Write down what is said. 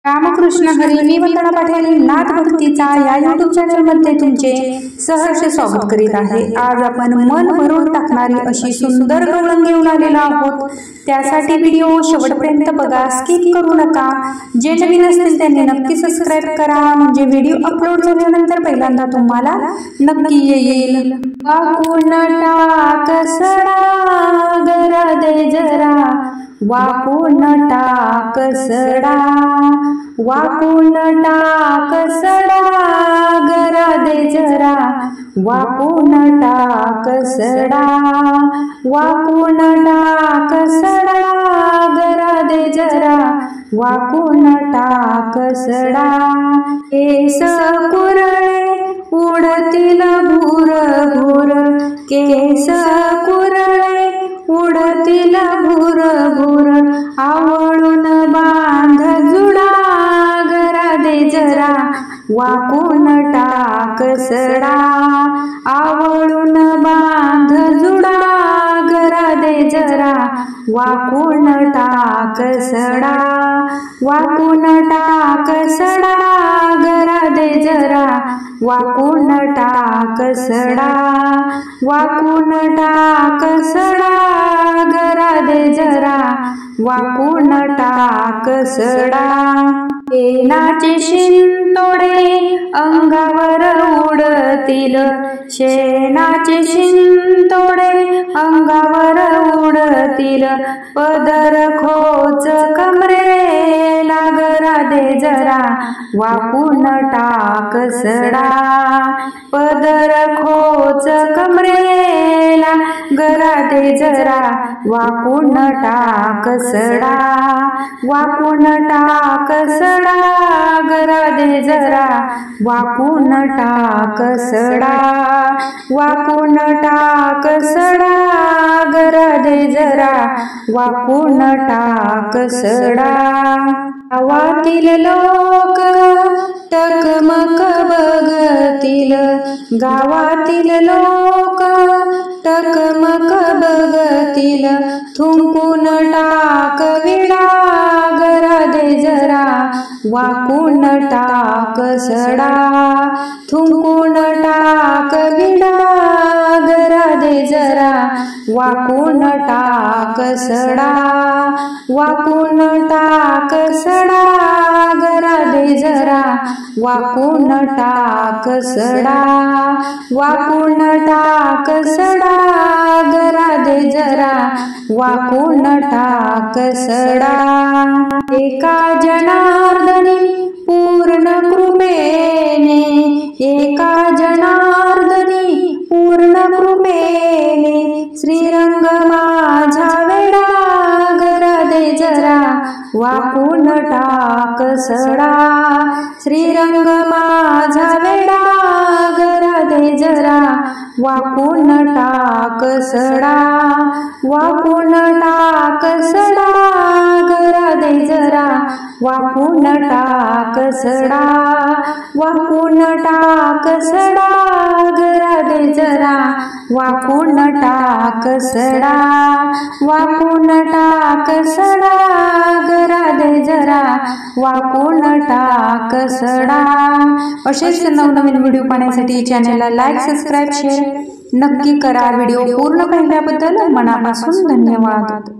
रामकृष्ण हरी. मी वंदना पाटील नाथ भक्तीचा या YouTube channel मध्ये तुमचे सहर्ष स्वागत करीत आहे. आज आपण मन भरून टाकणारी अशी सुंदर गवळण घेऊन आलेलो आहोत. त्यासाठी व्हिडिओ शेवटपर्यंत बघा, स्किप करू नका. जे नवीन असतील त्यांनी नक्की सबस्क्राइब करा, म्हणजे व्हिडिओ अपलोड झाल्यानंतर पहिल्यांदा तुम्हाला नक्की येईल. वाकून टाक सडा गरा दे जरा, वाकून टाक सडा, वाकून टाक सडा गरा दे जरा, वाकून टाक सडा, वाकून टाक सडा गरा दे जरा, वाकून टाक सडा. केस कुरळे उडतील भूर भूर, केस कुरळे उडतील भूर भूर, आवळून बांध जुडा गरा दे जरा, वाकून टाक सडा, आवळून बांध जुडा गरा दे जरा, वाकून टाक सडा, वाकून टाक सडा गरा दे जरा, वाकून टाक सडा, वाकून टाक सडा गरा दे जरा, वाकून टाक सडा. शेणाचे शिंतोडे अंगावर उडतील, शेणाचे शिंतोडे अंगावर उडतील, पदर खोच कमरेला गरा दे जरा, वाकून टाक सडा, पदर खोच कमरेला गरा दे जरा, वाकून टाक सडा, वाकून टाक सडा गरा दे जरा, वाकून टाक सडा, वाकून टाक सडा गरा दे जरा, वाकून टाक सडा. गावातील लोक टकमक बघतील, गावातील लोक टकमक बघतील, थुंकून टाक विडा गरा दे जरा, वाकून टाक सडा, थुंकून टाक विडा गरा दे जरा, वाकून टाक सडा, वाकून टाक सडा गरा दे जरा, वाकून टाक सडा, वाकून टाक सडा गरा दे जरा, वाकून टाक सडा. एका जनार्दनी पूर्ण कृपेने, एका जनार्दनी पूर्ण कृपेने, श्रीरंग माझा वेडा गरा दे जरा, वाकून टाक सडा, श्रीरंग माझा वेडा गरा दे जरा, वाकून टाक सडा, वाकून टाक सडा गरा दे जरा, वाकून टाक सडा, वाकून टाक सडा गरा दे जरा, वाकून टाक सडा, वाकून टाक सडा गरा दे जरा, वाकून टाक सडा. असेच नवनवीन व्हिडिओ पाहण्यासाठी चॅनलला लाईक, सबस्क्राइब, शेअर नक्की करा. व्हिडिओ पूर्ण पाहिल्याबद्दल मनापासून धन्यवाद.